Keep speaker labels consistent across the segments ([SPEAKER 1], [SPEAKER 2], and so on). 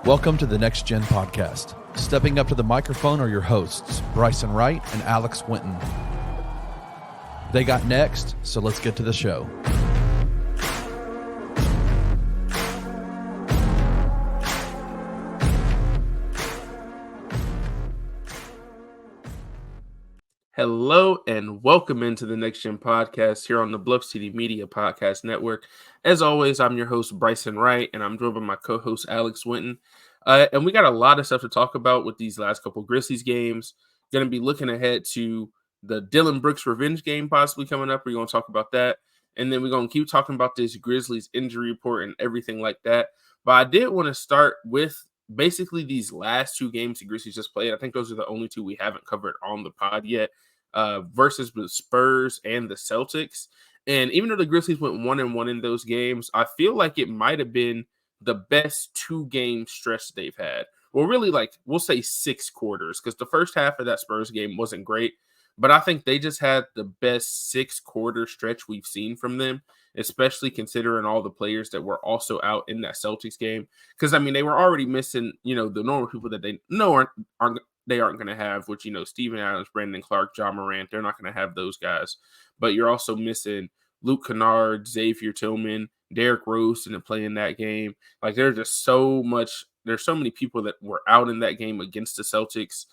[SPEAKER 1] Welcome to the Next Gen Podcast. Stepping up to the microphone are your hosts, Bryson Wright and Alex Winton. They got next, so let's get to the show.
[SPEAKER 2] Hello and welcome into the Next Gen Podcast here on the Bluff City Media Podcast Network. As always, I'm your host, Bryson Wright, and I'm joined by my co-host, Alex Winton. And we got a lot of stuff to talk about with these last couple Grizzlies games. Going to be looking ahead to the Dillon Brooks revenge game possibly coming up. We're going to talk about that. And then we're going to keep talking about this Grizzlies injury report and everything like that. But I did want to start with basically these last two games the Grizzlies just played. I think those are the only two we haven't covered on the pod yet. Versus the Spurs and the Celtics. And even though the Grizzlies went 1-1 in those games, I feel like it might have been the best two-game stretch they've had. Well, really, we'll say 6 quarters, because the first half of that Spurs game wasn't great. But I think they just had the best 6-quarter stretch we've seen from them, especially considering all the players that were also out in that Celtics game. Because, I mean, they were already missing, the normal people that they know aren't going to have, which, Steven Adams, Brandon Clark, John Morant, they're not going to have those guys. But you're also missing Luke Kennard, Xavier Tillman, Derrick Rose didn't play in that game. There's just so many people that were out in that game against the Celtics.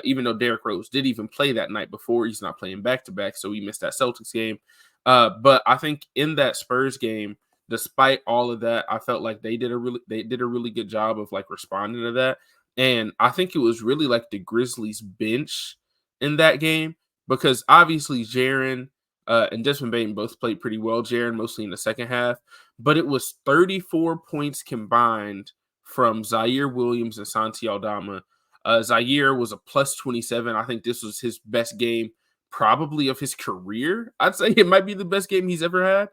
[SPEAKER 2] Even though Derrick Rose did even play that night before, he's not playing back-to-back, so he missed that Celtics game. But I think in that Spurs game, despite all of that, I felt like they did a really good job of responding to that. And I think it was really the Grizzlies bench in that game, because obviously Jaren and Desmond Bane both played pretty well. Jaren mostly in the second half, but it was 34 points combined from Zaire Williams and Santi Aldama. Zaire was a plus 27. I think this was his best game probably of his career. I'd say it might be the best game he's ever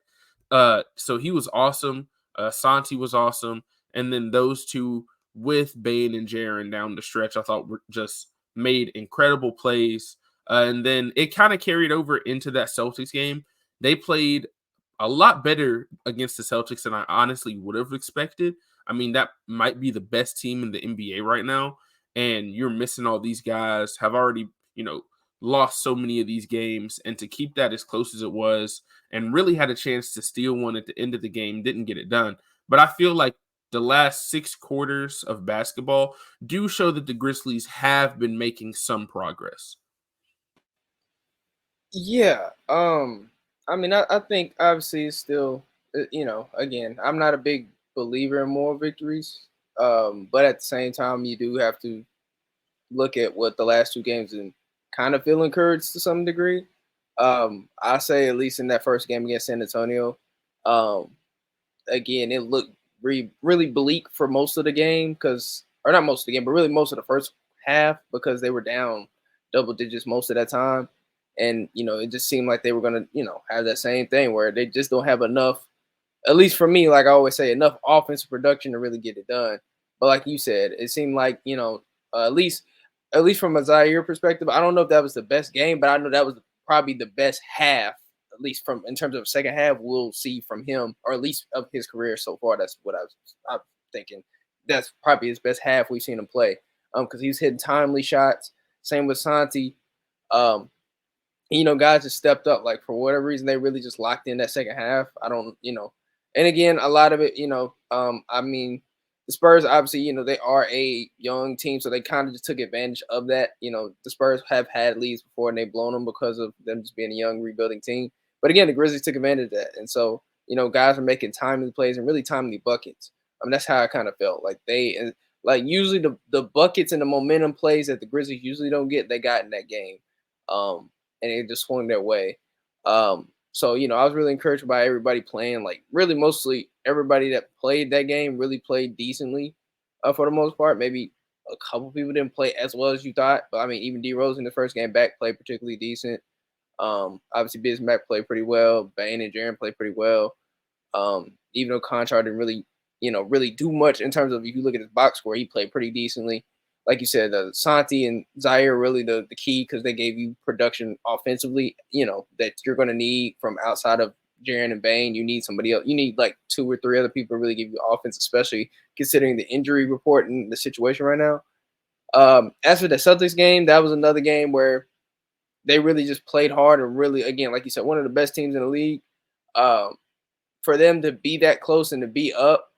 [SPEAKER 2] had. So he was awesome. Santi was awesome. And then those two with Bane and Jaren down the stretch, I thought were just made incredible plays. And then it kind of carried over into that Celtics game. They played a lot better against the Celtics than I honestly would have expected. I mean, that might be the best team in the NBA right now. And you're missing all these guys, have already, lost so many of these games. And to keep that as close as it was and really had a chance to steal one at the end of the game, didn't get it done. But I feel like the last 6 quarters of basketball do show that the Grizzlies have been making some progress.
[SPEAKER 3] Yeah. I think obviously it's still, again, I'm not a big believer in more victories. But at the same time, you do have to look at what the last 2 games and kind of feel encouraged to some degree. I say at least in that first game against San Antonio, again, it looked really bleak for most of the game, or not most of the game, but really most of the first half, because they were down double digits most of that time. And, it just seemed like they were going to, have that same thing where they just don't have enough, at least for me, like I always say, enough offensive production to really get it done. But like you said, it seemed like, at least from a Zaire perspective, I don't know if that was the best game, but I know that was probably the best half, at least in terms of second half we'll see from him, or at least of his career so far. That's what I'm thinking. That's probably his best half we've seen him play, because he was hitting timely shots. Same with Santi. Guys just stepped up. For whatever reason, they really just locked in that second half. I don't, and again, a lot of it, the Spurs, obviously, they are a young team, so they kind of just took advantage of that. The Spurs have had leads before and they've blown them because of them just being a young rebuilding team. But again, the Grizzlies took advantage of that. And so, guys are making timely plays and really timely buckets. That's how I kind of felt. Usually the buckets and the momentum plays that the Grizzlies usually don't get, they got in that game. And it just swung their way. So, I was really encouraged by everybody playing. Really mostly everybody that played that game really played decently for the most part. Maybe a couple people didn't play as well as you thought. But, even D. Rose in the first game back played particularly decent. Obviously, Bismack played pretty well. Bane and Jaren played pretty well. Even though Conchar didn't really do much in terms of, if you look at his box score, he played pretty decently. Like you said, Santi and Zaire really the key, because they gave you production offensively, that you're going to need from outside of Jaren and Bane. You need somebody else. You need like 2 or 3 other people to really give you offense, especially considering the injury report and the situation right now. As for the Celtics game, that was another game where they really just played hard and really, again, like you said, one of the best teams in the league. Um, for them to be that close and to be up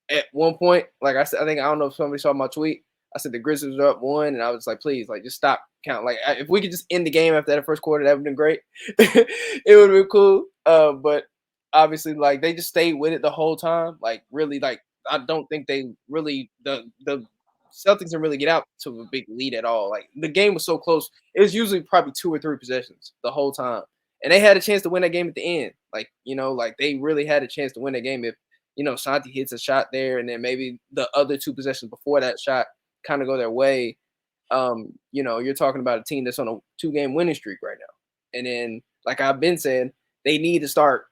[SPEAKER 3] at one point, like I said, I don't know if somebody saw my tweet. I said the Grizzlies were up 1, and I was like, please, like, just stop counting. Like, if we could just end the game after that first quarter, that would have been great. It would have been cool. But obviously, like, they just stayed with it the whole time. Like, really, like, I don't think they really the Celtics didn't really get out to a big lead at all. Like, the game was so close. It was usually probably 2 or 3 possessions the whole time. And they had a chance to win that game at the end. Like, like they really had a chance to win that game if, Santi hits a shot there and then maybe the other 2 possessions before that shot kind of go their way. You're talking about a team that's on a 2-game winning streak right now. And then, like I've been saying, they need to start,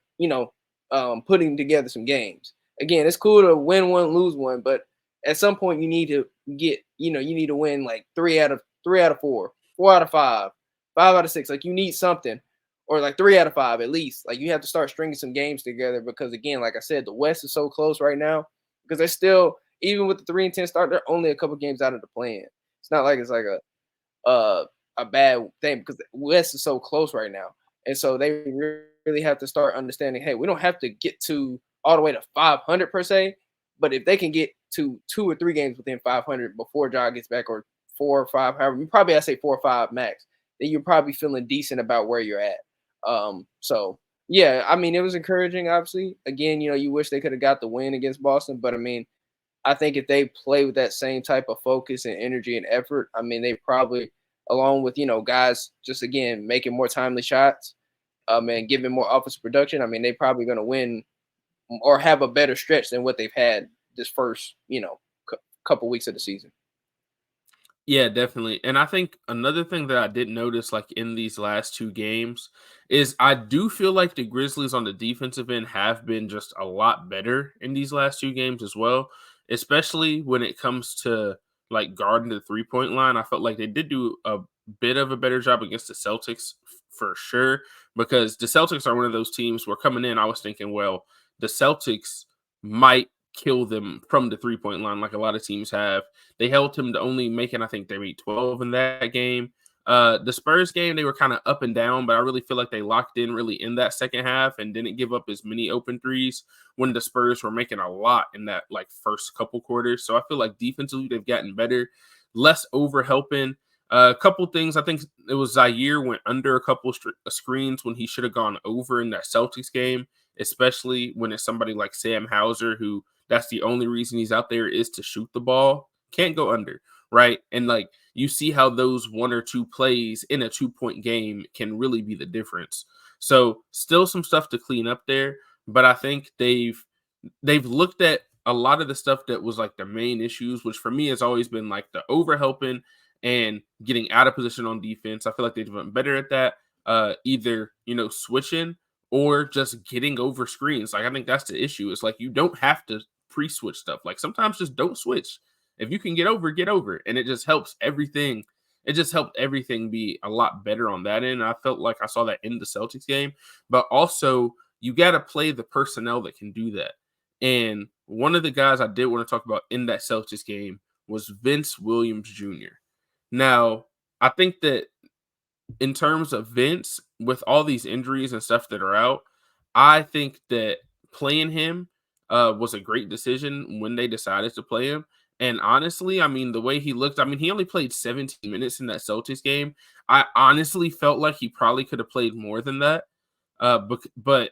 [SPEAKER 3] putting together some games. Again, it's cool to win one, lose one, but at some point you need to you need to win like 3 out of 4, 4 out of 5, 5 out of 6. Like, you need something, or like 3 out of 5 at least. Like, you have to start stringing some games together because, again, like I said, the West is so close right now because they're still, even with the 3-10 start, they're only a couple games out of the play-in. It's not like it's like a bad thing because the West is so close right now, and so they really have to start understanding. Hey, we don't have to get to all the way to 500 per se, but if they can get to 2 or 3 games within 500 before Ja gets back, or 4 or 5, however, I say 4 or 5 max, then you're probably feeling decent about where you're at. So yeah, I mean, it was encouraging. Obviously, again, you wish they could have got the win against Boston, but I mean, I think if they play with that same type of focus and energy and effort, I mean, they probably, along with guys, just again making more timely shots, and giving more offensive production, I mean, they probably going to win or have a better stretch than what they've had this first, couple weeks of the season.
[SPEAKER 2] Yeah, definitely. And I think another thing that I did notice, like in these last 2 games, is I do feel like the Grizzlies on the defensive end have been just a lot better in these last 2 games as well, especially when it comes to like guarding the 3-point line. I felt like they did do a bit of a better job against the Celtics for sure, because the Celtics are one of those teams where coming in, I was thinking, well, the Celtics might kill them from the 3-point line like a lot of teams have. They held him to only making, I think they made 12 in that game. The Spurs game, they were kind of up and down, but I really feel like they locked in really in that second half and didn't give up as many open threes when the Spurs were making a lot in that like first couple quarters. So I feel like defensively they've gotten better, less over helping. A couple things, I think it was Zaire went under a couple screens when he should have gone over in that Celtics game, especially when it's somebody like Sam Hauser, who that's the only reason he's out there is to shoot the ball. Can't go under, right? And like you see how those 1 or 2 plays in a 2-point game can really be the difference. So still some stuff to clean up there, but I think they've looked at a lot of the stuff that was like the main issues, which for me has always been like the overhelping and getting out of position on defense. I feel like they've been better at that, either switching or just getting over screens. Like I think that's the issue. It's like you don't have to pre-switch stuff. Like sometimes just don't switch. If you can get over, and it just helps everything. It just helped everything be a lot better on that end. And I felt like I saw that in the Celtics game, but also you got to play the personnel that can do that. And one of the guys I did want to talk about in that Celtics game was Vince Williams Jr. Now, I think that in terms of Vince, with all these injuries and stuff that are out, I think that playing him was a great decision when they decided to play him. And honestly, I mean, the way he looked, I mean, he only played 17 minutes in that Celtics game. I honestly felt like he probably could have played more than that. But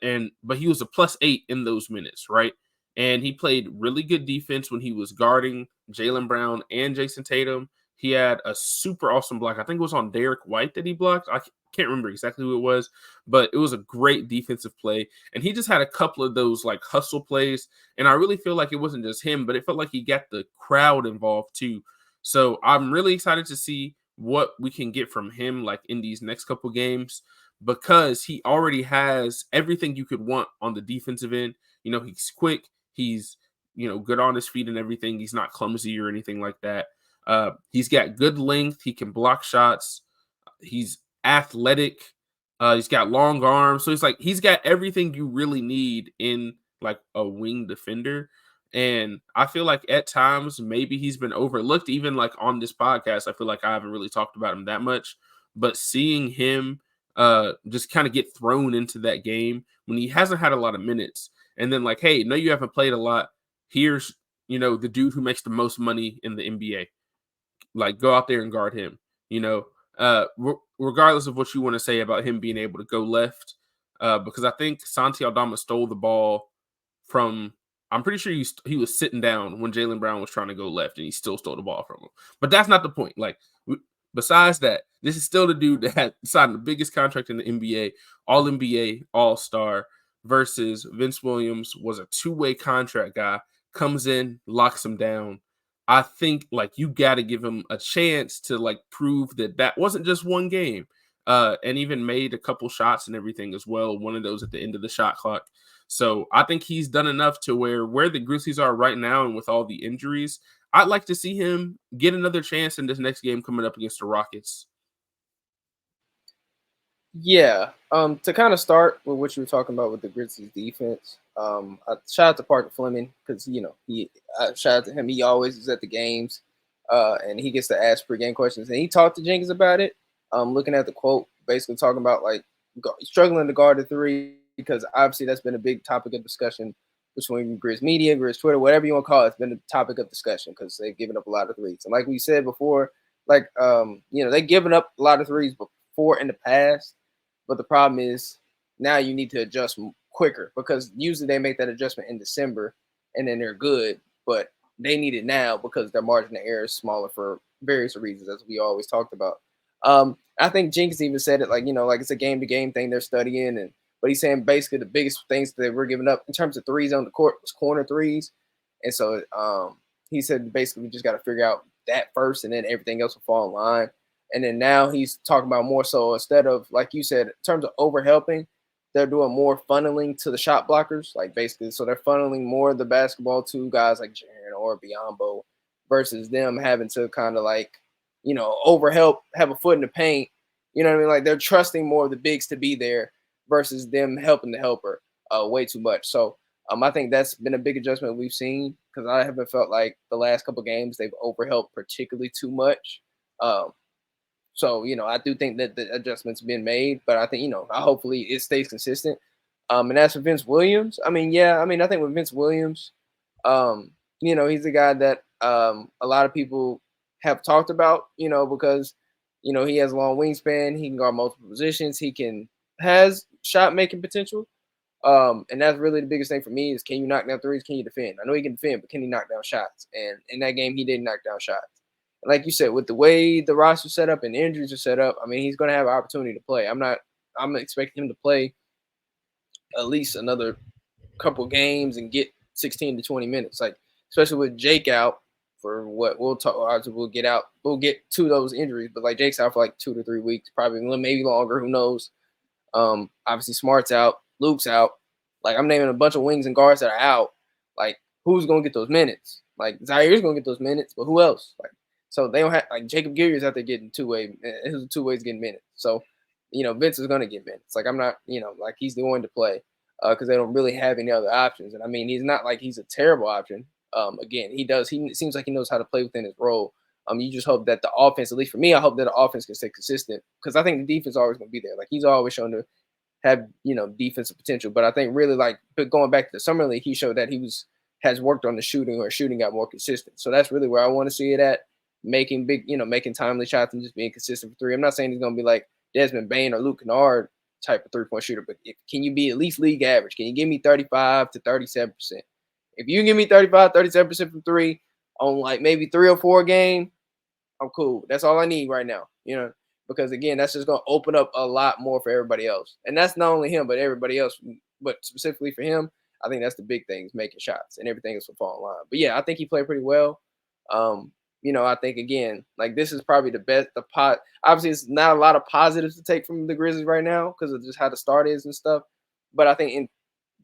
[SPEAKER 2] he was a +8 in those minutes, right? And he played really good defense when he was guarding Jaylen Brown and Jason Tatum. He had a super awesome block. I think it was on Derek White that he blocked. I can't remember exactly who it was, but it was a great defensive play. And he just had a couple of those like hustle plays. And I really feel like it wasn't just him, but it felt like he got the crowd involved too. So I'm really excited to see what we can get from him like in these next couple games, because he already has everything you could want on the defensive end. He's quick. He's, good on his feet and everything. He's not clumsy or anything like that. He's got good length. He can block shots. He's athletic. He's got long arms, so he's got everything you really need in like a wing defender. And I feel like at times maybe he's been overlooked, even like on this podcast. I feel like I haven't really talked about him that much, but seeing him just kind of get thrown into that game when he hasn't had a lot of minutes, and then like, hey, no, you haven't played a lot. Here's the dude who makes the most money in the NBA. Like, go out there and guard him. Regardless of what you want to say about him being able to go left, because I think Santi Aldama stole the ball from. I'm pretty sure he was sitting down when Jaylen Brown was trying to go left, and he still stole the ball from him. But that's not the point. Like, besides that, this is still the dude that had signed the biggest contract in the NBA, All NBA, All Star, versus Vince Williams was a two-way contract guy, comes in, locks him down. I think like you got to give him a chance to like prove that wasn't just one game, and even made a couple shots and everything as well. One of those at the end of the shot clock. So I think he's done enough to where the Grizzlies are right now, and with all the injuries, I'd like to see him get another chance in this next game coming up against the Rockets.
[SPEAKER 3] Yeah. To kind of start with what you were talking about with the Grizzlies defense, shout out to Parker Fleming because shout out to him. He always is at the games, and he gets to ask pre-game questions. And he talked to Jenkins about it. Looking at the quote, basically talking about like struggling to guard the three because obviously that's been a big topic of discussion between Grizz media, Grizz Twitter, whatever you want to call it. It's been a topic of discussion because they've given up a lot of threes. And like we said before, like they've given up a lot of threes before in the past. But the problem is now you need to adjust quicker because usually they make that adjustment in December and then they're good. But they need it now because their margin of error is smaller for various reasons, as we always talked about. I think Jenkins even said it like it's a game-to-game thing they're studying. But he's saying basically the biggest things that we're giving up in terms of threes on the court was corner threes. And so he said basically we just got to figure out that first and then everything else will fall in line. And then now he's talking about more so instead of, like you said, in terms of overhelping, they're doing more funneling to the shot blockers. Like basically, so they're funneling more of the basketball to guys like Jaren or Biyombo versus them having to kind of like, overhelp, have a foot in the paint. You know what I mean? Like they're trusting more of the bigs to be there versus them helping the helper way too much. So I think that's been a big adjustment we've seen because I haven't felt like the last couple of games they've overhelped particularly too much. So, I do think that the adjustment's been made, but I think, hopefully it stays consistent. And as for Vince Williams, I think with Vince Williams, he's a guy that a lot of people have talked about, because, he has a long wingspan. He can guard multiple positions. Has shot making potential. And that's really the biggest thing for me is can you knock down threes? Can you defend? I know he can defend, but can he knock down shots? And in that game, he didn't knock down shots. Like you said, with the way the roster's set up and the injuries are set up, I mean, he's going to have an opportunity to play. I'm expecting him to play at least another couple games and get 16 to 20 minutes. Like, especially with Jake out for what we'll talk. Obviously, we'll get to those injuries, but like Jake's out for like 2 to 3 weeks, probably maybe longer. Who knows? Obviously, Smart's out, Luke's out. Like, I'm naming a bunch of wings and guards that are out. Like, who's going to get those minutes? Like, Zaire's going to get those minutes, but who else? Like, so they don't have like Jacob Gilliard's out there getting two-way. His two ways getting minutes. So, Vince is going to get minutes. Like I'm not, like he's the one to play because they don't really have any other options. And I mean, he's not like he's a terrible option. Again, he seems like he knows how to play within his role. You just hope that the offense, at least for me, I hope that the offense can stay consistent because I think the defense is always going to be there. Like he's always shown to have defensive potential. But I think really but going back to the summer league, he showed that has worked on the shooting got more consistent. So that's really where I want to see it at. Making making timely shots and just being consistent for three. I'm not saying he's going to be like Desmond Bane or Luke Kennard type of three-point shooter, but can you be at least league average? Can you give me 35 to 37%? If you give me 35, 37% from three on like maybe 3 or 4 game, I'm cool. That's all I need right now, because again, that's just going to open up a lot more for everybody else. And that's not only him, but everybody else, but specifically for him, I think that's the big thing is making shots and everything else will fall in line. But yeah, I think he played pretty well. I think again, like this is probably the best. Obviously, it's not a lot of positives to take from the Grizzlies right now because of just how the start is and stuff. But I think in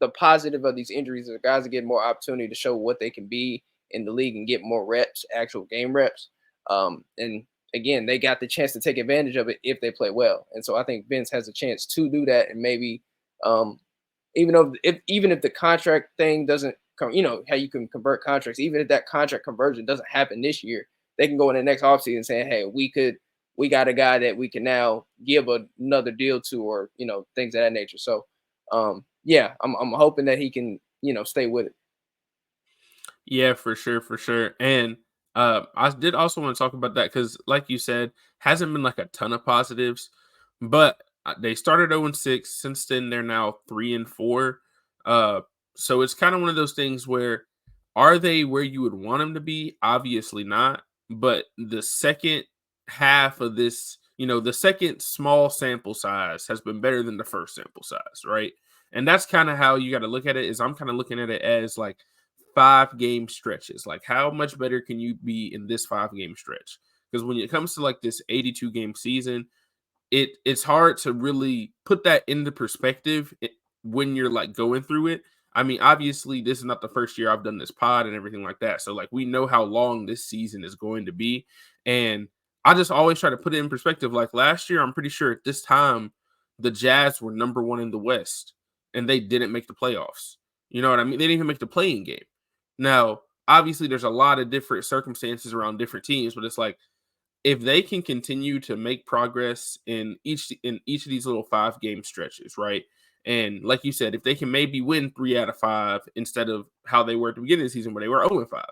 [SPEAKER 3] the positive of these injuries, the guys are getting more opportunity to show what they can be in the league and get more reps, actual game reps. And again, they got the chance to take advantage of it if they play well. And so I think Vince has a chance to do that. And maybe even if the contract thing doesn't come, how you can convert contracts, even if that contract conversion doesn't happen this year, they can go in the next offseason saying, hey, we got a guy that we can now give another deal to, or things of that nature. So yeah, I'm hoping that he can stay with it.
[SPEAKER 2] Yeah, for sure. And I did also want to talk about that because, like you said, hasn't been like a ton of positives, but they started 0-6. Since then, they're now 3-4. So it's kind of one of those things where, are they where you would want them to be? Obviously not. But the second half of this, the second small sample size has been better than the first sample size, right? And that's kind of how you got to look at it. Is I'm kind of looking at it as like 5-game stretches. Like, how much better can you be in this 5-game stretch? Because when it comes to like this 82-game season, it's hard to really put that into perspective when you're like going through it. I mean, obviously, this is not the first year I've done this pod and everything like that. So like, we know how long this season is going to be. And I just always try to put it in perspective. Like last year, I'm pretty sure at this time, the Jazz were number 1 in the West and they didn't make the playoffs. You know what I mean? They didn't even make the play-in game. Now, obviously, there's a lot of different circumstances around different teams, but it's like, if they can continue to make progress in each of these little 5-game stretches, right? And like you said, if they can maybe win 3 out of 5 instead of how they were at the beginning of the season where they were 0-5,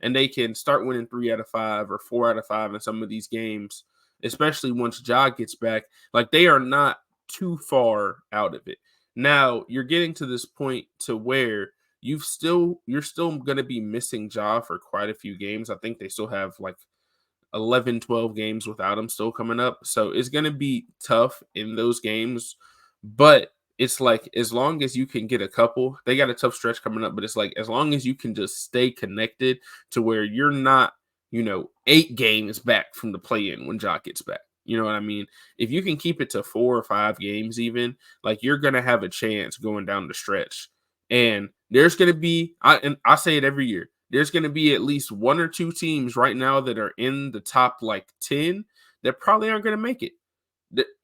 [SPEAKER 2] and they can start winning 3 out of 5 or 4 out of 5 in some of these games, especially once Ja gets back, like they are not too far out of it. Now you're getting to this point to where you're still going to be missing Ja for quite a few games. I think they still have like 11, 12 games without him still coming up. So it's going to be tough in those games, but it's like, as long as you can get a couple, they got a tough stretch coming up, but it's like, as long as you can just stay connected to where you're not, 8 games back from the play-in when Ja gets back. You know what I mean? If you can keep it to 4 or 5 games even, like you're going to have a chance going down the stretch. And there's going to be, I say it every year, there's going to be at least 1 or 2 teams right now that are in the top like 10 that probably aren't going to make it.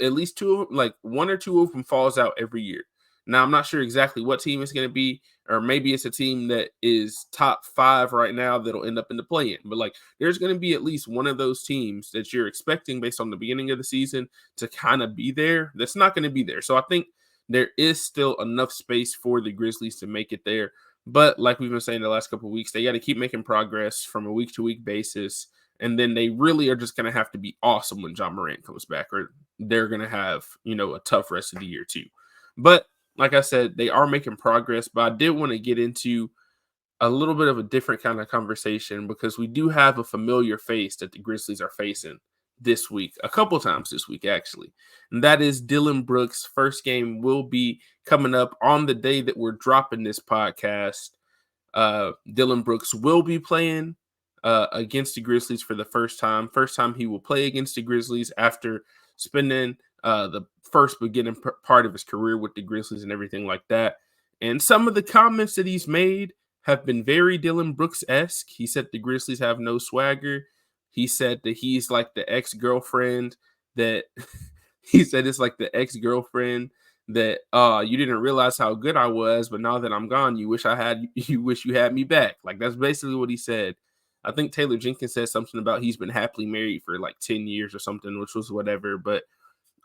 [SPEAKER 2] At least 2, like 1 or 2 of them falls out every year. Now, I'm not sure exactly what team it's going to be, or maybe it's a team that is top 5 right now that'll end up in the play-in. But like, there's going to be at least one of those teams that you're expecting based on the beginning of the season to kind of be there. That's not going to be there. So I think there is still enough space for the Grizzlies to make it there. But like we've been saying the last couple of weeks, they got to keep making progress from a week-to-week basis. And then they really are just going to have to be awesome when Ja Morant comes back, or they're going to have, a tough rest of the year too. But like I said, they are making progress. But I did want to get into a little bit of a different kind of conversation because we do have a familiar face that the Grizzlies are facing this week, a couple times this week, actually. And that is Dillon Brooks. First game will be coming up on the day that we're dropping this podcast. Dillon Brooks will be playing against the Grizzlies for the first time. First time he will play against the Grizzlies after spending the first beginning part of his career with the Grizzlies and everything like that. And some of the comments that he's made have been very Dillon Brooks-esque. He said the Grizzlies have no swagger. He said that he's like the ex-girlfriend that he said it's like the ex-girlfriend that you didn't realize how good I was, but now that I'm gone, you wish you had me back. Like, that's basically what he said. I think Taylor Jenkins said something about he's been happily married for like 10 years or something, which was whatever. But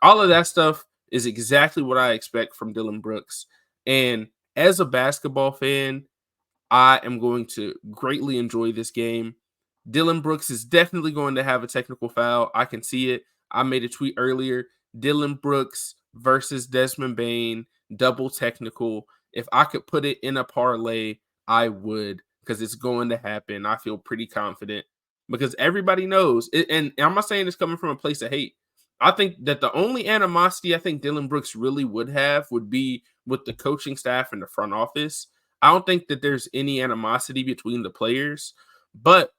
[SPEAKER 2] all of that stuff is exactly what I expect from Dillon Brooks. And as a basketball fan, I am going to greatly enjoy this game. Dillon Brooks is definitely going to have a technical foul. I can see it. I made a tweet earlier. Dillon Brooks versus Desmond Bane, double technical. If I could put it in a parlay, I would, because it's going to happen. I feel pretty confident because everybody knows it, and I'm not saying it's coming from a place of hate. I think that the only animosity I think Dillon Brooks really would have would be with the coaching staff and the front office. I don't think that there's any animosity between the players, but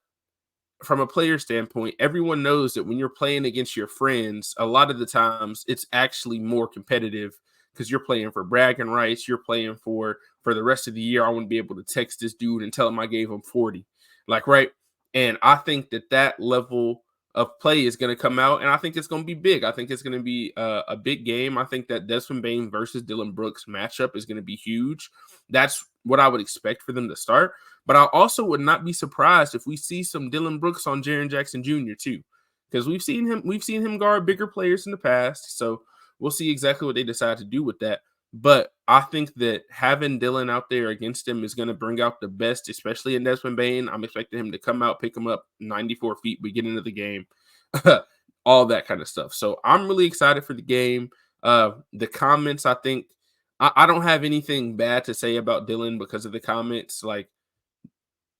[SPEAKER 2] from a player standpoint, everyone knows that when you're playing against your friends, a lot of the times it's actually more competitive because you're playing for bragging rights. You're playing for the rest of the year. I want to be able to text this dude and tell him I gave him 40. Like, right. And I think that level of play is going to come out, and I think it's going to be big. I think it's going to be a big game. I think that Desmond Bane versus Dillon Brooks matchup is going to be huge. That's what I would expect for them to start. But I also would not be surprised if we see some Dillon Brooks on Jaren Jackson Jr. too, because we've seen him guard bigger players in the past. So we'll see exactly what they decide to do with that. But I think that having Dillon out there against him is going to bring out the best, especially in Desmond Bane. I'm expecting him to come out, pick him up 94 feet, beginning of the game, all that kind of stuff. So I'm really excited for the game. The comments, I think, I don't have anything bad to say about Dillon because of the comments. Like,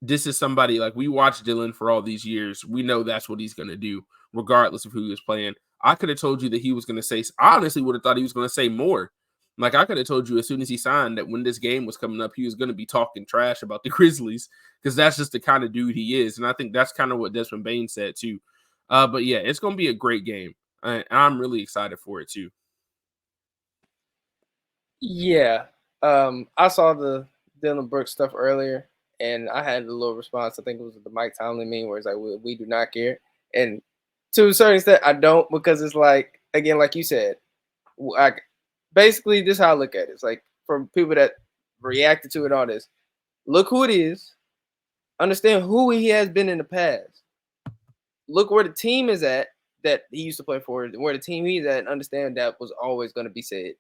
[SPEAKER 2] this is somebody, like, we watched Dillon for all these years. We know that's what he's going to do, regardless of who he was playing. I could have told you that he was going to say, I honestly would have thought he was going to say more. Like, I could have told you as soon as he signed that when this game was coming up, he was going to be talking trash about the Grizzlies, because that's just the kind of dude he is. And I think that's kind of what Desmond Bane said too. But yeah, it's going to be a great game. And I'm really excited for it too.
[SPEAKER 3] Yeah. I saw the Dillon Brooks stuff earlier, and I had a little response. I think it was the Mike Tomlin meme where it's like, we do not care. And to a certain extent, I don't, because it's like, again, like you said, basically, this is how I look at it. It's like, from people that reacted to it, all this, look who it is, understand who he has been in the past, look where the team is at that he used to play for, where the team he's at, and understand that was always going to be said.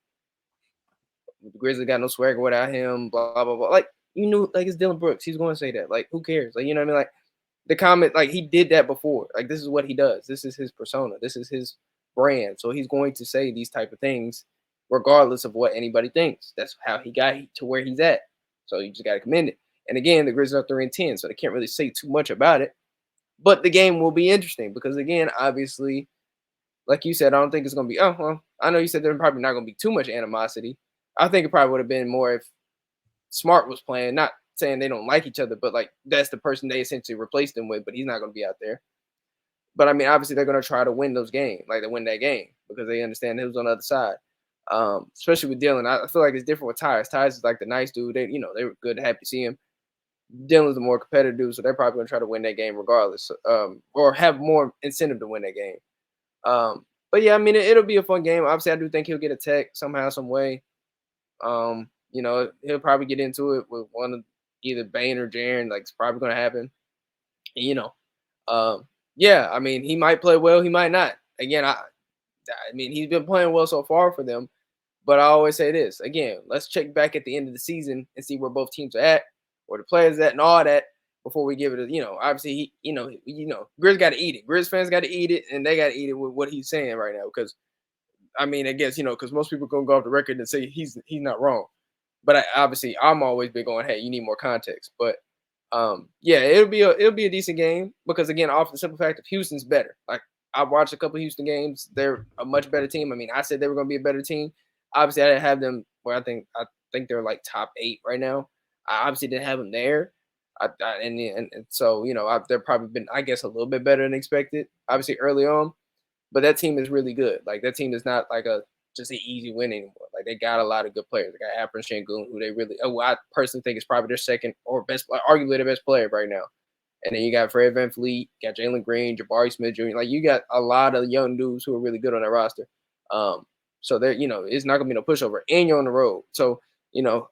[SPEAKER 3] The Grizzlies got no swagger without him, blah, blah, blah. Like, you knew, like, it's Dillon Brooks. He's going to say that. Like, who cares? Like, you know what I mean? Like, the comment, like, he did that before. Like, this is what he does. This is his persona. This is his brand. So he's going to say these type of things regardless of what anybody thinks. That's how he got to where he's at. So you just got to commend it. And again, the Grizzlies are 3-10, so they can't really say too much about it. But the game will be interesting because, again, obviously, like you said, I don't think it's going to be, oh, well, I know you said there's probably not going to be too much animosity. I think it probably would have been more if Smart was playing, not saying they don't like each other, but like that's the person they essentially replaced him with, but he's not going to be out there. But I mean, obviously they're going to try to win those games, like they win that game because they understand who's on the other side. Especially with Dillon, I feel like it's different with Tyus. Tyus is like the nice dude. They were good, happy to see him. Dillon's the more competitive dude, so they're probably going to try to win that game regardless, or have more incentive to win that game. But yeah, I mean, it'll be a fun game. Obviously, I do think he'll get a tech somehow, some way. He'll probably get into it with one of either Bane or Jaren. Like, it's probably going to happen. And, yeah, I mean, he might play well, he might not. Again, I mean, he's been playing well so far for them. But I always say this again: let's check back at the end of the season and see where both teams are at, where the players at, and all that before we give it a. Obviously, Grizz got to eat it. Grizz fans got to eat it, and they got to eat it with what he's saying right now. Because, I mean, I guess because most people gonna go off the record and say he's not wrong. But I'm always big on, hey, you need more context. But yeah, it'll be a decent game because, again, off the simple fact of Houston's better. Like, I've watched a couple of Houston games. They're a much better team. I mean, I said they were going to be a better team. Obviously, I didn't have them where I think they're like top 8 right now. I obviously didn't have them there. So, they're probably been, I guess, a little bit better than expected, obviously, early on. But that team is really good. Like, that team is not like just an easy win anymore. Like, they got a lot of good players. They got Alperen Sengun, who they really I personally think is probably their second or best, arguably their best player right now. And then you got Fred VanVleet, got Jalen Green, Jabari Smith Jr. Like, you got a lot of young dudes who are really good on that roster. So they're, it's not gonna be no pushover, and you're on the road. So,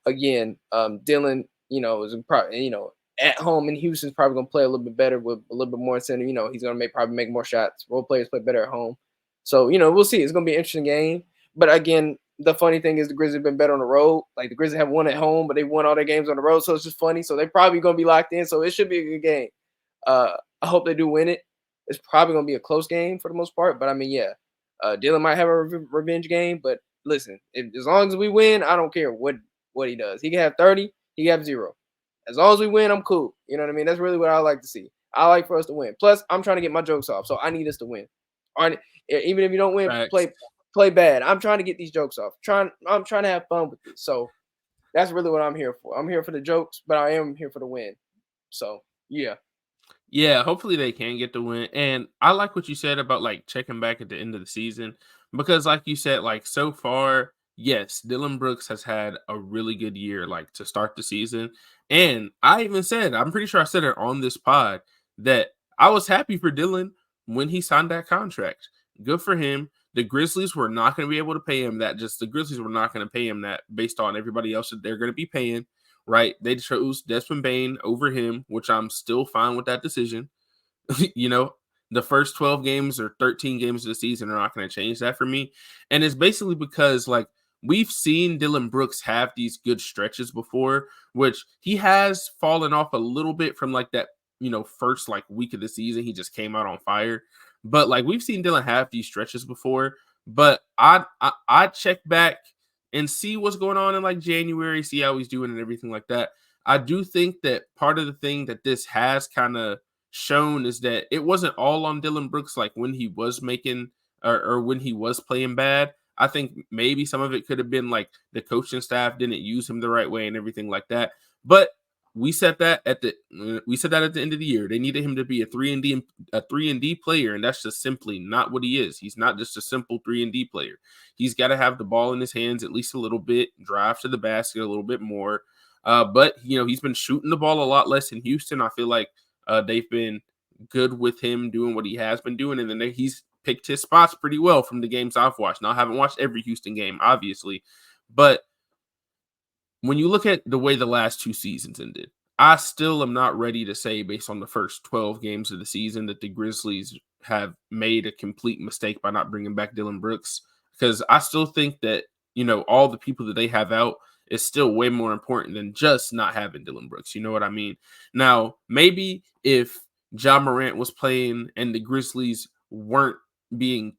[SPEAKER 3] again, Dillon, is probably, at home in Houston's probably gonna play a little bit better with a little bit more incentive. He's gonna probably make more shots. Role players play better at home. So, we'll see. It's gonna be an interesting game. But again, the funny thing is the Grizzlies have been better on the road. Like, the Grizzlies have won at home, but they won all their games on the road. So it's just funny. So they're probably gonna be locked in. So it should be a good game. I hope they do win it. It's probably gonna be a close game for the most part. But I mean, yeah, Dillon might have a revenge game. But listen, as long as we win, I don't care what he does. He can have 30. He can have 0. As long as we win, I'm cool. You know what I mean? That's really what I like to see. I like for us to win. Plus, I'm trying to get my jokes off, so I need us to win. Even if you don't win, play bad. I'm trying to get these jokes off. I'm trying to have fun with this. So that's really what I'm here for. I'm here for the jokes, but I am here for the win. So yeah.
[SPEAKER 2] Yeah, hopefully they can get the win. And I like what you said about like checking back at the end of the season because, like you said, like so far, yes, Dillon Brooks has had a really good year, like to start the season. And I even said, I'm pretty sure I said it on this pod that I was happy for Dillon when he signed that contract. Good for him. The Grizzlies were not going to be able to pay him that. Just the Grizzlies were not going to pay him that based on everybody else that they're going to be paying, right? They chose Desmond Bane over him, which I'm still fine with that decision. You know, the first 12 games or 13 games of the season are not going to change that for me. And it's basically because, like, we've seen Dillon Brooks have these good stretches before, which he has fallen off a little bit from like that, first like week of the season. He just came out on fire. But like we've seen Dillon have these stretches before. But I check back and see what's going on in like January, see how he's doing and everything like that. I do think that part of the thing that this has kind of shown is that it wasn't all on Dillon Brooks, like when he was making or when he was playing bad. I think maybe some of it could have been like the coaching staff didn't use him the right way and everything like that. But we said that at the end of the year. They needed him to be a 3-and-D player, and that's just simply not what he is. He's not just a simple 3-and-D player. He's got to have the ball in his hands at least a little bit, drive to the basket a little bit more. But he's been shooting the ball a lot less in Houston. I feel like they've been good with him doing what he has been doing, and then he's picked his spots pretty well from the games I've watched. Now, I haven't watched every Houston game, obviously, but when you look at the way the last two seasons ended, I still am not ready to say, based on the first 12 games of the season, that the Grizzlies have made a complete mistake by not bringing back Dillon Brooks, because I still think that, all the people that they have out is still way more important than just not having Dillon Brooks. You know what I mean? Now, maybe if Ja Morant was playing and the Grizzlies weren't being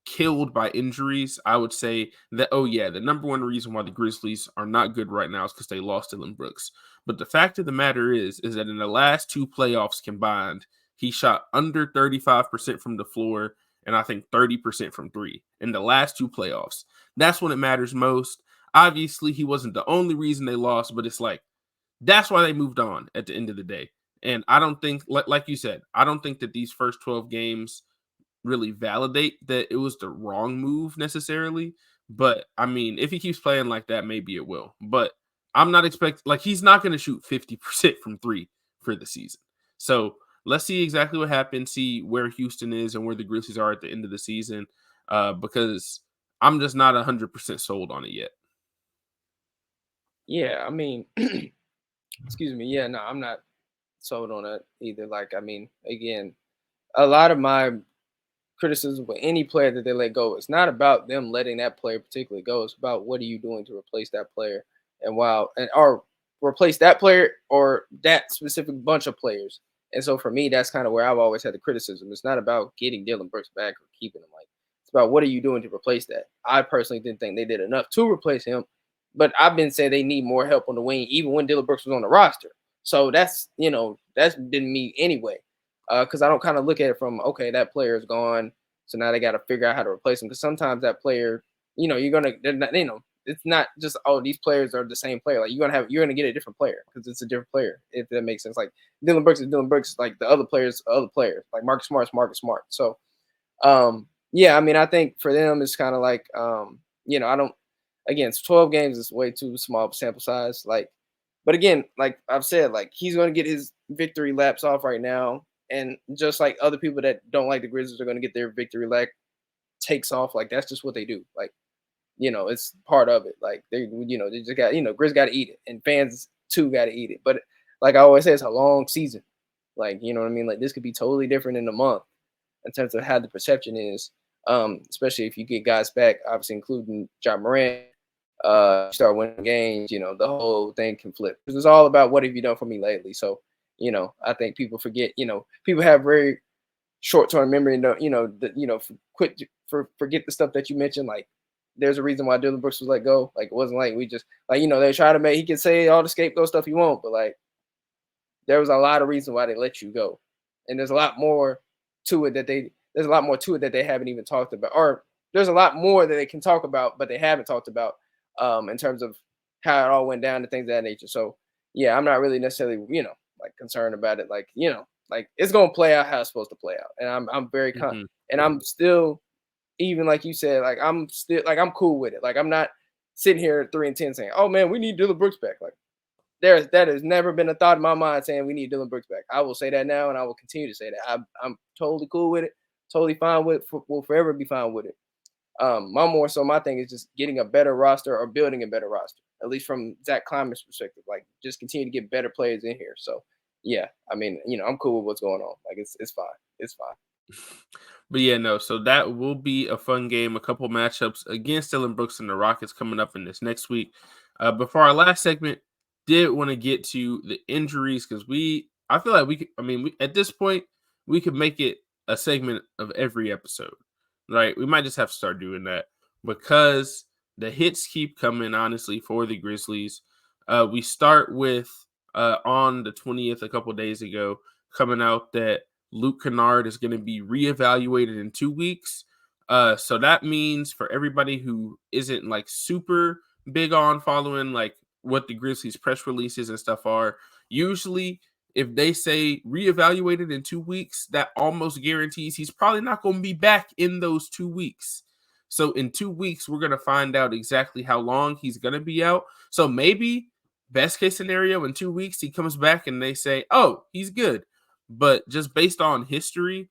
[SPEAKER 2] killed by injuries, I would say that, the number one reason why the Grizzlies are not good right now is because they lost Dillon Brooks. But the fact of the matter is that in the last two playoffs combined, he shot under 35% from the floor and I think 30% from three in the last two playoffs. That's when it matters most. Obviously, he wasn't the only reason they lost, but it's like, that's why they moved on at the end of the day. And I don't think, like you said, I don't think that these first 12 games really validate that it was the wrong move necessarily. But I mean, if he keeps playing like that, maybe it will. But I'm not expecting, like, he's not going to shoot 50% from three for the season. So let's see exactly what happens, see where Houston is and where the Grizzlies are at the end of the season, because I'm just not 100% sold on it yet.
[SPEAKER 3] Yeah, I mean, excuse me. Yeah, no, I'm not sold on it either. Like, I mean, again, a lot of my criticism with any player that they let go, it's not about them letting that player particularly go. It's about what are you doing to replace that player, or replace that player or that specific bunch of players. And so for me, that's kind of where I've always had the criticism. It's not about getting Dillon Brooks back or keeping him. Like, it's about what are you doing to replace that. I personally didn't think they did enough to replace him, but I've been saying they need more help on the wing, even when Dillon Brooks was on the roster. So that's been me anyway. Because I don't kind of look at it from, okay, that player is gone, so now they got to figure out how to replace him. Because sometimes that player, it's not just, oh, these players are the same player. Like you're gonna get a different player because it's a different player, if that makes sense. Like Dillon Brooks is Dillon Brooks, like the other players are other players. Like Marcus Smart is Marcus Smart. So I mean, I think for them it's kind of like I don't, again, 12 games is way too small sample size. Like, but again, like I've said, like he's gonna get his victory laps off right now. And just like other people that don't like the Grizzlies are going to get their victory lap takes off. Like, that's just what they do. Like, it's part of it. Like, they just got, Grizz got to eat it. And fans, too, got to eat it. But like I always say, it's a long season. Like, you know what I mean? Like, this could be totally different in a month in terms of how the perception is, especially if you get guys back, obviously including Ja Morant, start winning games, the whole thing can flip. Because it's all about what have you done for me lately. So, I think people forget, people have very short-term memory and forget the stuff that you mentioned. Like there's a reason why Dillon Brooks was let go. Like it wasn't like we just like, they try to he can say all the scapegoat stuff he won't, but like there was a lot of reasons why they let you go. And there's a lot more to it that they haven't even talked about, or there's a lot more that they can talk about, but they haven't talked about in terms of how it all went down and things of that nature. So yeah, I'm not really necessarily, like concerned about it. Like, like it's going to play out how it's supposed to play out. And I'm very and I'm still, even like you said, like I'm still, like I'm cool with it. Like I'm not sitting here at 3-10 saying, oh man, we need Dillon Brooks back. Like that has never been a thought in my mind saying we need Dillon Brooks back. I will say that now and I will continue to say that. I'm totally cool with it. totally fine with. Will forever be fine with it. My thing is just getting a better roster or building a better roster, at least from Zach Kleiman's perspective. Like, just continue to get better players in here. So, yeah, I mean, I'm cool with what's going on. Like, it's fine. It's fine.
[SPEAKER 2] But yeah, no. So that will be a fun game. A couple matchups against Dillon Brooks and the Rockets coming up in this next week. Before our last segment, did want to get to the injuries because I feel like we could. I mean, at this point, we could make it a segment of every episode. Right? We might just have to start doing that because the hits keep coming. Honestly, for the Grizzlies, we start with on the 20th, a couple days ago, coming out that Luke Kennard is going to be reevaluated in 2 weeks. So that means for everybody who isn't like super big on following like what the Grizzlies press releases and stuff are, usually if they say reevaluated in 2 weeks, that almost guarantees he's probably not going to be back in those 2 weeks. So in 2 weeks, we're going to find out exactly how long he's going to be out. So maybe best case scenario, in 2 weeks, he comes back and they say, oh, he's good. But just based on history,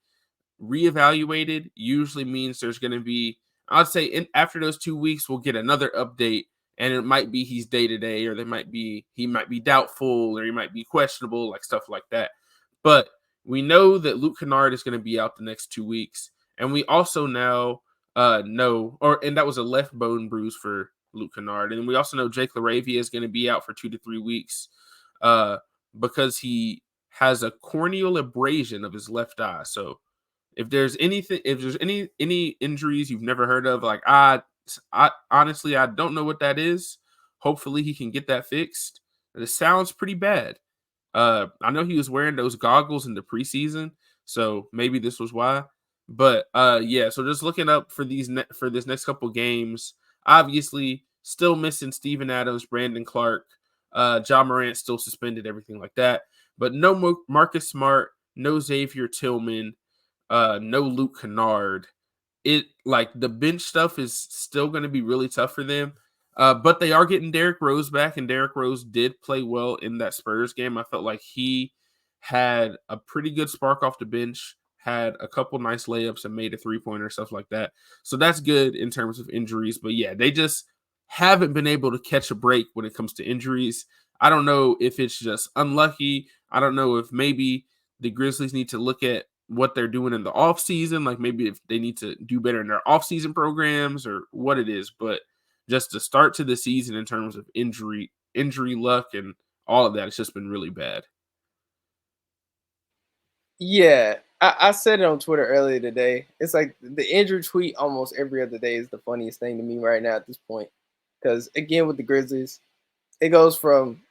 [SPEAKER 2] reevaluated usually means there's going to be, I'd say after those 2 weeks, we'll get another update. And it might be he's day to day, or he might be doubtful, or he might be questionable, like stuff like that. But we know that Luke Kennard is going to be out the next 2 weeks. And we also now know, and that was a left bone bruise for Luke Kennard. And we also know Jake LaRavia is going to be out for 2 to 3 weeks because he has a corneal abrasion of his left eye. So if there's any injuries you've never heard of, like I honestly, I don't know what that is. Hopefully he can get that fixed. It sounds pretty bad. I know he was wearing those goggles in the preseason, so maybe this was why. But yeah, so just looking up for this next couple games, obviously still missing Steven Adams, Brandon Clark, John Morant still suspended, everything like that. But no Marcus Smart, no Xavier Tillman, no Luke Kennard. Like the bench stuff is still going to be really tough for them. But they are getting Derrick Rose back, and Derrick Rose did play well in that Spurs game. I felt like he had a pretty good spark off the bench, had a couple nice layups and made a 3-pointer, stuff like that. So that's good in terms of injuries. But yeah, they just haven't been able to catch a break when it comes to injuries. I don't know if it's just unlucky. I don't know if maybe the Grizzlies need to look at what they're doing in the offseason, like maybe if they need to do better in their offseason programs or what it is. But just to start to the season in terms of injury luck and all of that, it's just been really bad.
[SPEAKER 3] Yeah, I said it on Twitter earlier today. It's like the injury tweet almost every other day is the funniest thing to me right now at this point. Because again, with the Grizzlies, it goes from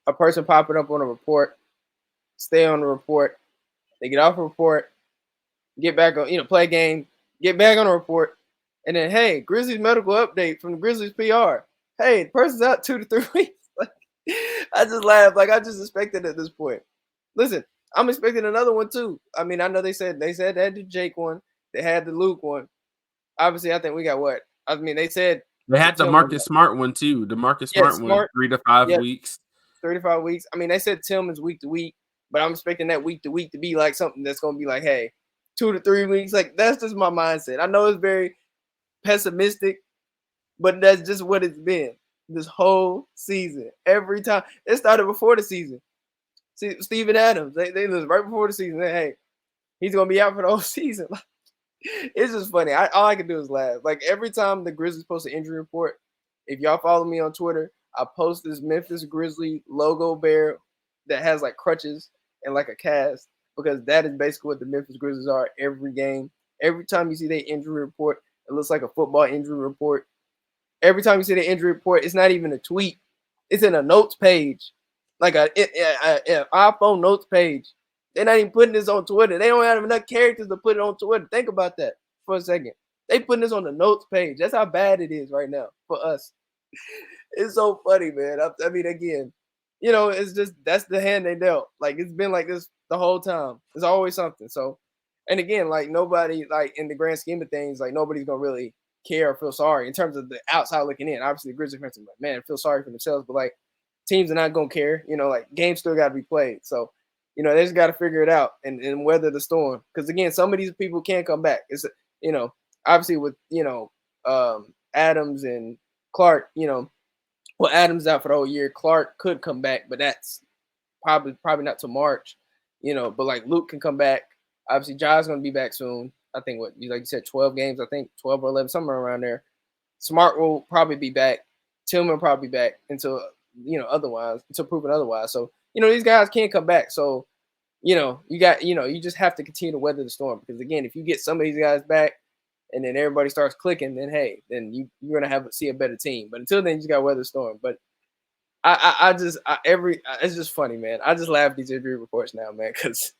[SPEAKER 3] a person popping up on a report, stay on the report, they get off a report, get back on, play a game, get back on a report, and then, hey, Grizzlies medical update from the Grizzlies PR. Hey, the person's out 2 to 3 weeks. Like, I just laugh. Like, I just expected at this point. Listen, I'm expecting another one too. I mean, I know they said they had the Jake one, they had the Luke one. Obviously, I think we got what? I mean, they said
[SPEAKER 2] they had the Marcus Smart one too. The Marcus Smart one, 3 to 5 weeks.
[SPEAKER 3] 3 to 5 weeks. I mean, they said Tillman's week to week, but I'm expecting that week to week to be like something that's going to be like, hey, 2 to 3 weeks. Like, that's just my mindset. I know it's very pessimistic, but that's just what it's been this whole season. Every time it started before the season. See, Steven Adams, they was right before the season. Hey, he's gonna be out for the whole season. It's just funny. All I can do is laugh. Like every time the Grizzlies post an injury report, if y'all follow me on Twitter, I post this Memphis Grizzly logo bear that has like crutches and like a cast, because that is basically what the Memphis Grizzlies are every game. Every time you see their injury report, it looks like a football injury report. Every time you see the injury report, it's not even a tweet. It's in a notes page, like an iPhone notes page. They're not even putting this on Twitter. They don't have enough characters to put it on Twitter. Think about that for a second. They putting this on the notes page. That's how bad it is right now for us. It's so funny, man. I mean, again, it's just that's the hand they dealt. Like it's been like this the whole time. There's always something. So, and again, like nobody, like in the grand scheme of things, like nobody's gonna really care or feel sorry in terms of the outside looking in. Obviously, the Grizzlies fans are like, man, feel sorry for themselves, but like teams are not gonna care. Like games still got to be played. So they just got to figure it out and weather the storm. Because again, some of these people can't come back. It's obviously with Adams and Clark. Well, Adams out for the whole year. Clark could come back, but that's probably not till March. But like Luke can come back. Obviously, Ja's going to be back soon. I think like you said, 12 games. I think 12 or 11, somewhere around there. Smart will probably be back. Tillman will probably be back until proven otherwise. So these guys can't come back. So you just have to continue to weather the storm, because again, if you get some of these guys back and then everybody starts clicking, then hey, then you're gonna see a better team. But until then, you just got to weather the storm. But it's just funny, man. I just laugh at these injury reports now, man, because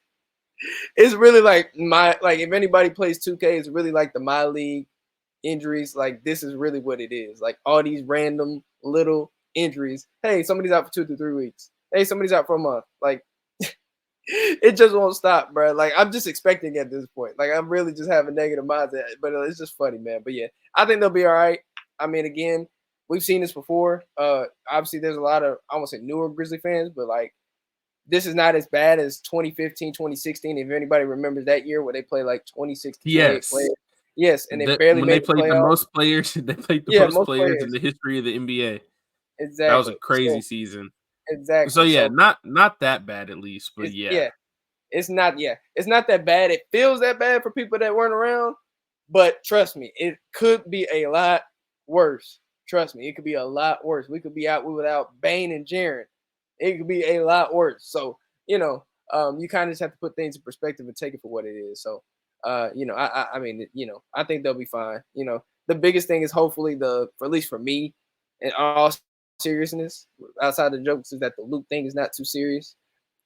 [SPEAKER 3] it's really like if anybody plays 2K, it's really like the My League injuries. Like this is really what it is. Like all these random little injuries. Hey, somebody's out for 2 to 3 weeks. Hey, somebody's out for a month. Like it just won't stop, bro. Like I'm just expecting at this point. Like I'm really just having negative mindset, but it's just funny, man. But yeah, I think they'll be all right. I mean, again, we've seen this before. Obviously, there's a lot of, I won't say newer Grizzly fans, but like this is not as bad as 2015, 2016. If anybody remembers that year where they played like 26 to 28 players. Yes, and they barely made the playoffs.
[SPEAKER 2] The most players. They played the most players in the history of the NBA.
[SPEAKER 3] Exactly.
[SPEAKER 2] That was a crazy season.
[SPEAKER 3] Exactly.
[SPEAKER 2] So yeah, not that bad at least, but yeah.
[SPEAKER 3] It's not that bad. It feels that bad for people that weren't around, but trust me, it could be a lot worse. Trust me, it could be a lot worse. We could be out without Bane and Jaren. It could be a lot worse. So, you kind of just have to put things in perspective and take it for what it is. So, I think they'll be fine. The biggest thing is hopefully at least for me, in all seriousness, outside the jokes, is that the Luke thing is not too serious,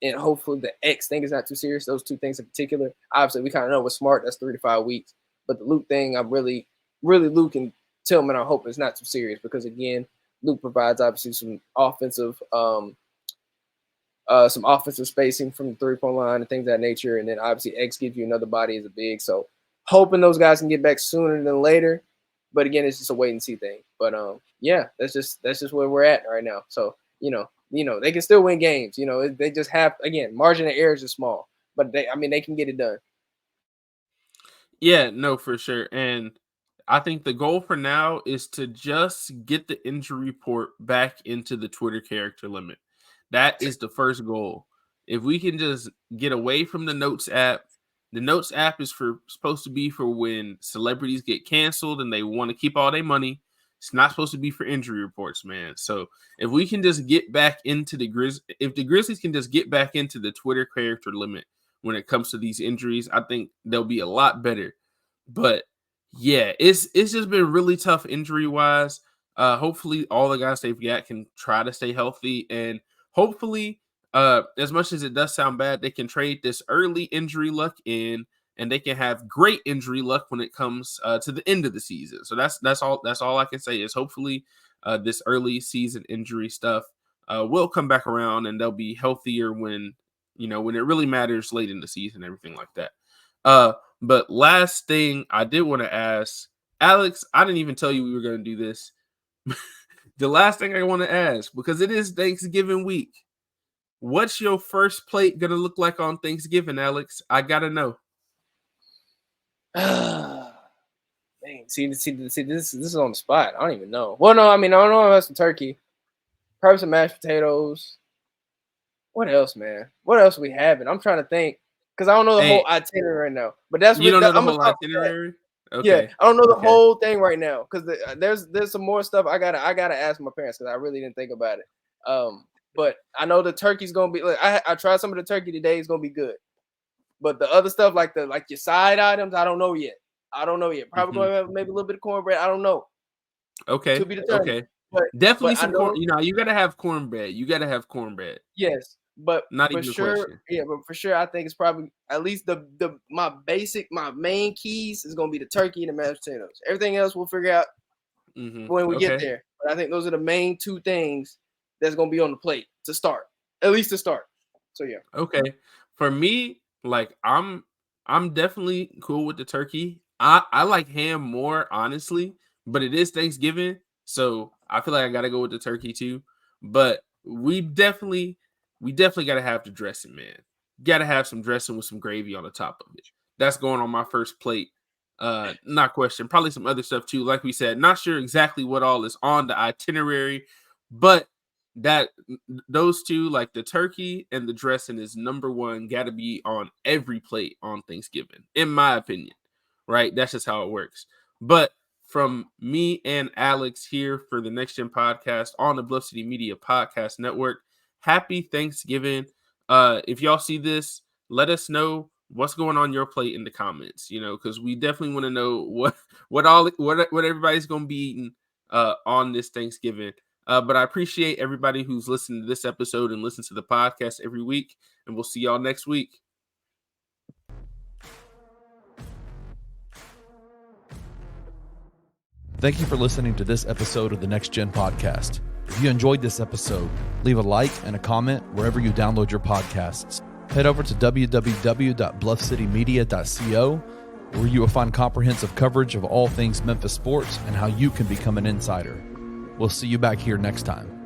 [SPEAKER 3] and hopefully the X thing is not too serious. Those two things in particular. Obviously, we kind of know with Smart, that's 3 to 5 weeks, but the Luke thing, I'm really Luke and Tillman, I hope is not too serious, because again, Luke provides obviously some offensive spacing from the 3-point line and things of that nature, and then obviously X gives you another body as a big. So hoping those guys can get back sooner than later. But again, it's just a wait and see thing. But that's just where we're at right now. So they can still win games. They just have, again, margin of error is just small, but they can get it done.
[SPEAKER 2] Yeah, no, for sure. And I think the goal for now is to just get the injury report back into the Twitter character limit. That is the first goal. If we can just get away from the Notes app. The Notes app is supposed to be for when celebrities get canceled and they want to keep all their money. It's not supposed to be for injury reports, man. So if we can just get back into if the Grizzlies can just get back into the Twitter character limit when it comes to these injuries, I think they'll be a lot better. But yeah, it's just been really tough injury wise. Hopefully all the guys they've got can try to stay healthy, and hopefully, as much as it does sound bad, they can trade this early injury luck in, and they can have great injury luck when it comes to the end of the season. So that's all I can say is hopefully this early season injury stuff will come back around, and they'll be healthier when it really matters late in the season, everything like that. But last thing I did want to ask, Alex, I didn't even tell you we were going to do this. The last thing I want to ask, because it is Thanksgiving week, what's your first plate going to look like on Thanksgiving, Alex? I got to know.
[SPEAKER 3] Dang, see, this is on the spot. I don't even know. Well, no, I don't know about some turkey. Probably some mashed potatoes. What else, man? What else we having? I'm trying to think, because I don't know the whole itinerary right now. But that's
[SPEAKER 2] you don't know the whole itinerary.
[SPEAKER 3] Okay. Yeah, I don't know the whole thing right now, because there's some more stuff I gotta ask my parents, because I really didn't think about it. But I know the turkey's gonna be. Like, I tried some of the turkey today. It's gonna be good. But the other stuff, like your side items, I don't know yet. Probably going to have maybe a little bit of cornbread. I don't know.
[SPEAKER 2] Okay.
[SPEAKER 3] To be determined.
[SPEAKER 2] Okay. But definitely some corn. You gotta have cornbread.
[SPEAKER 3] Yes, but
[SPEAKER 2] not
[SPEAKER 3] for
[SPEAKER 2] even
[SPEAKER 3] sure.
[SPEAKER 2] Question.
[SPEAKER 3] Yeah, but for sure, I think it's probably at least my main keys is gonna be the turkey and the mashed potatoes. Everything else we'll figure out when we get there. But I think those are the main two things that's gonna be on the plate to start. At least to start. So yeah.
[SPEAKER 2] Okay. For me, like I'm definitely cool with the turkey. I like ham more, honestly, but it is Thanksgiving, so I feel like I gotta go with the turkey too. But we definitely gotta have the dressing, man. got to have some dressing with some gravy on the top of it. That's going on my first plate. Not question. Probably some other stuff too. Like we said, not sure exactly what all is on the itinerary, but those two, like the turkey and the dressing, is number one. Got to be on every plate on Thanksgiving, in my opinion. Right? That's just how it works. But from me and Alex here for the Next Gen Podcast on the Bluff City Media Podcast Network, happy Thanksgiving. If y'all see this, let us know what's going on your plate in the comments, because we definitely want to know what everybody's going to be eating on this Thanksgiving. But I appreciate everybody who's listening to this episode and listens to the podcast every week, and we'll see y'all next week.
[SPEAKER 1] Thank you for listening to this episode of the Next Gen Podcast. If you enjoyed this episode, leave a like and a comment wherever you download your podcasts. Head over to www.bluffcitymedia.co, where you will find comprehensive coverage of all things Memphis sports and how you can become an insider. We'll see you back here next time.